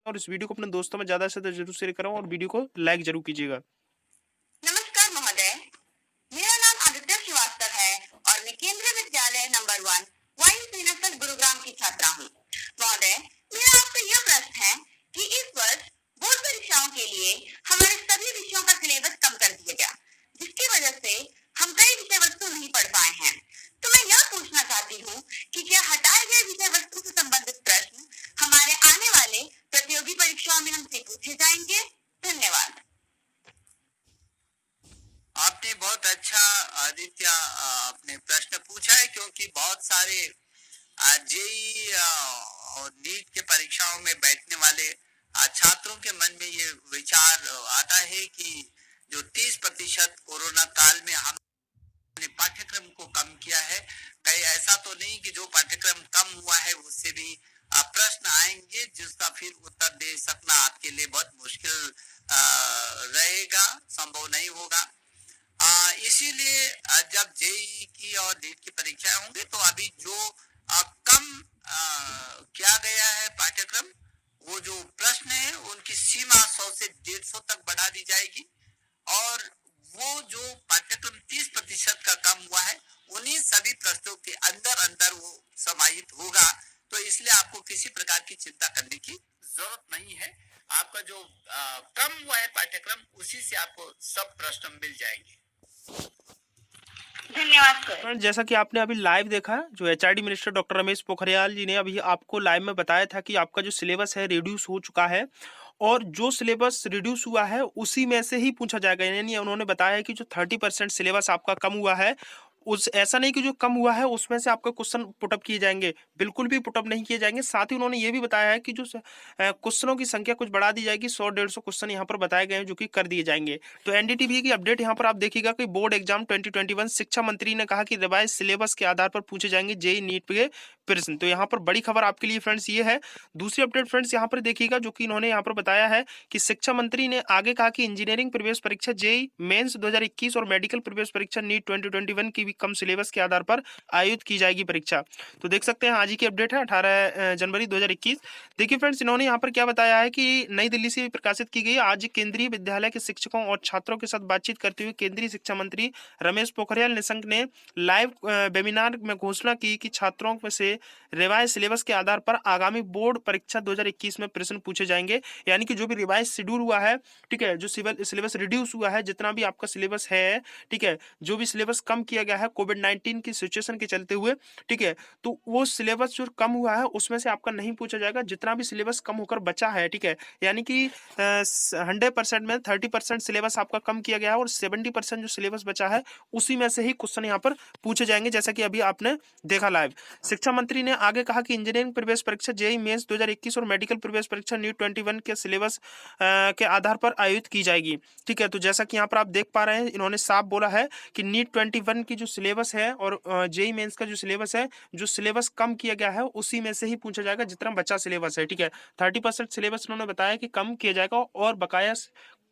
और इस वीडियो को अपने दोस्तों में ज़्यादा से ज़्यादा ज़रूर शेयर करें और वीडियो को लाइक ज़रूर कीजिएगा। नमस्कार महोदय, मेरा नाम आदित्य श्रीवास्तव है और मैं केंद्रीय विद्यालय नंबर 1 वायु सेना स्थल गुरुग्राम की छात्रा हूँ। महोदय, मेरा आपसे यह प्रश्न है कि इस वर्ष बोर्ड परीक्षाओं के लिए हमारे सभी विषयों का सिलेबस कम कर दिया गया, जिसकी वजह से हम कई विषय वस्तु नहीं पढ़ पाए हैं। तो मैं यह पूछना चाहती हूँ कि क्या हटाए गए विषय वस्तु से संबंधित प्रश्न हमारे आने वाले प्रतियोगी परीक्षाओं में हमसे पूछे जाएंगे? धन्यवाद। आपने बहुत अच्छा आदित्य आपने प्रश्न पूछा है, क्योंकि बहुत सारे जेई और नीट के परीक्षाओं में बैठने वाले छात्रों के मन में ये विचार आता है कि जो 30% कोरोना काल में हमने पाठ्यक्रम को कम किया है, कहीं ऐसा तो नहीं कि जो पाठ्यक्रम कम हुआ है उससे भी प्रश्न आएंगे जिसका फिर उत्तर दे सकना आपके लिए बहुत मुश्किल रहेगा, संभव नहीं होगा। इसीलिए जब जेई की और नीट की परीक्षाएं होंगे तो अभी जो कम किया गया है पाठ्यक्रम, वो जो प्रश्न है उनकी सीमा 100 से 150 तक बढ़ा दी जाएगी और वो जो पाठ्यक्रम 30% का कम हुआ है उन्हीं सभी प्रश्नों के अंदर अंदर वो समाहित होगा। तो इसलिए आपको किसी प्रकार की चिंता करने की जरूरत नहीं है। आपका जो कम हुआ है पाठ्यक्रम उसी से आपको सब प्रश्न मिल जाएंगे। धन्यवाद सर। फ्रेंड्स, जैसा कि आपने अभी लाइव देखा, जो HRD minister doctor Ramesh Pokhriyal ji ने अभी आपको लाइव में बताया था कि आपका जो सिलेबस है रिड्यूस हो चुका है और जो सिलेबस रिड्यूस हुआ है उसी में से ही पूछा जाएगा। यानी उन्होंने बताया है कि जो 30% सिलेबस आपका कम हुआ है, उस ऐसा नहीं कि जो कम हुआ है उसमें से आपका क्वेश्चन पुटअप किए जाएंगे, बिल्कुल भी पुटअप नहीं किए जाएंगे। साथ ही उन्होंने ये भी बताया है कि जो क्वेश्चनों की संख्या कुछ बढ़ा दी जाएगी, 100-150 क्वेश्चन यहाँ पर बताए गए हैं जो कि कर दिए जाएंगे। तो एनडीटीवी की अपडेट यहाँ पर आप देखिएगा कि बोर्ड एग्जाम 2021 शिक्षा मंत्री ने कहा कि रिवाइज सिलेबस के आधार पर पूछे जाएंगे जेई नीट के प्रश्न। तो यहाँ पर बड़ी खबर आपके लिए फ्रेंड्स ये है। दूसरी अपडेट फ्रेंड्स यहाँ पर देखिएगा, जो कि इन्होंने यहाँ पर बताया है कि शिक्षा मंत्री ने आगे कहा कि इंजीनियरिंग प्रवेश परीक्षा जेई मेंस 2021 और मेडिकल प्रवेश परीक्षा नीट 2021 की भी कम सिलेबस के आधार पर आयोजित की जाएगी परीक्षा। तो देख सकते हैं आज ही की अपडेट है 18 जनवरी 2021। देखिए फ्रेंड्स, इन्होंने यहाँ पर क्या बताया है कि नई दिल्ली से प्रकाशित की गई आज केंद्रीय विद्यालय के शिक्षकों और छात्रों के साथ बातचीत करते हुए केंद्रीय शिक्षा मंत्री रमेश पोखरियाल निशंक ने लाइव वेबिनार में घोषणा की कि छात्रों में से रिवाइज सिलेबस के आधार पर आगामी बोर्ड परीक्षा 2021 में प्रश्न पूछे जाएंगे। यानी कि जो भी रिवाइज शेड्यूल हुआ है, ठीक है, जो सिलेबस रिड्यूस हुआ है, जितना भी आपका सिलेबस है, ठीक है, जो भी सिलेबस कम किया गया है कोविड-19 की सिचुएशन के चलते हुए, ठीक है, तो वो सिलेबस जो कम हुआ है उसमें से आपका नहीं पूछा जाएगा। जितना भी सिलेबस कम होकर बचा है, ठीक है, यानी कि 100% में 30% सिलेबस आपका कम किया गया है और 70% जो सिलेबस बचा है उसी में से ही क्वेश्चन यहाँ पर पूछे जाएंगे, जैसा कि अभी आपने देखा लाइव। शिक्षा मंत्री ने आगे कहा कि इंजीनियरिंग प्रवेश परीक्षा जेईई मेंस 2021 और मेडिकल प्रवेश परीक्षा नीट 21 के सिलेबस के आधार पर आयोजित की जाएगी। ठीक है, तो जैसा कि यहाँ पर आप देख पा रहे हैं, इन्होंने साफ बोला है कि नीट 21 की जो सिलेबस है और जेईई मेंस का जो सिलेबस है, जो सिलेबस कम किया गया है उसी में से ही पूछा जाएगा जितना बचा सिलेबस है। ठीक है, 30% सिलेबस उन्होंने बताया कि कम किया जाएगा और बकाया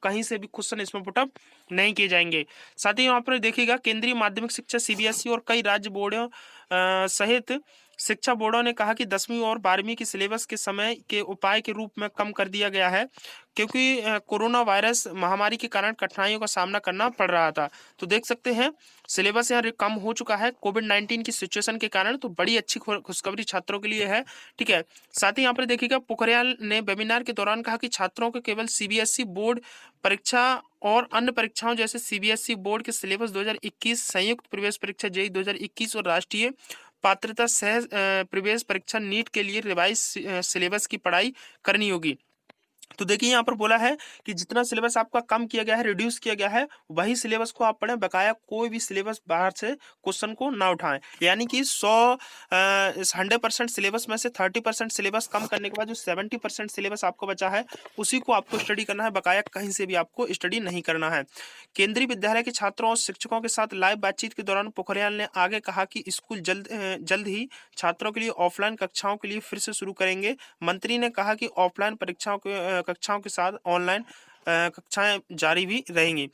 कहीं से भी क्वेश्चन इसमें पुटअप नहीं किए जाएंगे। साथ ही यहाँ पर देखिएगा, केंद्रीय माध्यमिक शिक्षा सीबीएसई और कई राज्य बोर्डों सहित शिक्षा बोर्डों ने कहा कि 10वीं और 12वीं की सिलेबस के समय के उपाय के रूप में कम कर दिया गया है, क्योंकि कोरोना वायरस महामारी के कारण कठिनाइयों का सामना करना पड़ रहा था। तो देख सकते हैं सिलेबस यहाँ कम हो चुका है कोविड-19 की सिचुएशन के कारण। तो बड़ी अच्छी खुशखबरी छात्रों के लिए है। ठीक है, साथ ही यहाँ पर देखिएगा, पोखरियाल ने वेबिनार के दौरान कहा कि छात्रों को केवल सीबीएसई बोर्ड परीक्षा और अन्य परीक्षाओं जैसे सीबीएसई बोर्ड के सिलेबस 2021, संयुक्त प्रवेश परीक्षा जेईई 2021 और राष्ट्रीय पात्रता सह प्रवेश परीक्षा नीट के लिए रिवाइज सिलेबस की पढ़ाई करनी होगी। तो देखिए यहाँ पर बोला है कि जितना सिलेबस आपका कम किया गया है, रिड्यूस किया गया है, वही सिलेबस को आप पढ़ें, बकाया कोई भी सिलेबस बाहर से क्वेश्चन को ना उठाएं। यानी कि 100% सिलेबस में से 30% सिलेबस कम करने के बाद जो 70% सिलेबस आपको बचा है उसी को आपको स्टडी करना है, बकाया कहीं से भी आपको स्टडी नहीं करना है। केंद्रीय विद्यालय के छात्रों और शिक्षकों के साथ लाइव बातचीत के दौरान पोखरियाल ने आगे कहा कि स्कूल जल्द ही छात्रों के लिए ऑफलाइन कक्षाओं के लिए फिर से शुरू करेंगे। मंत्री ने कहा कि ऑफलाइन कक्षाओं के साथ ऑनलाइन कक्षाएं जारी भी रहेंगी।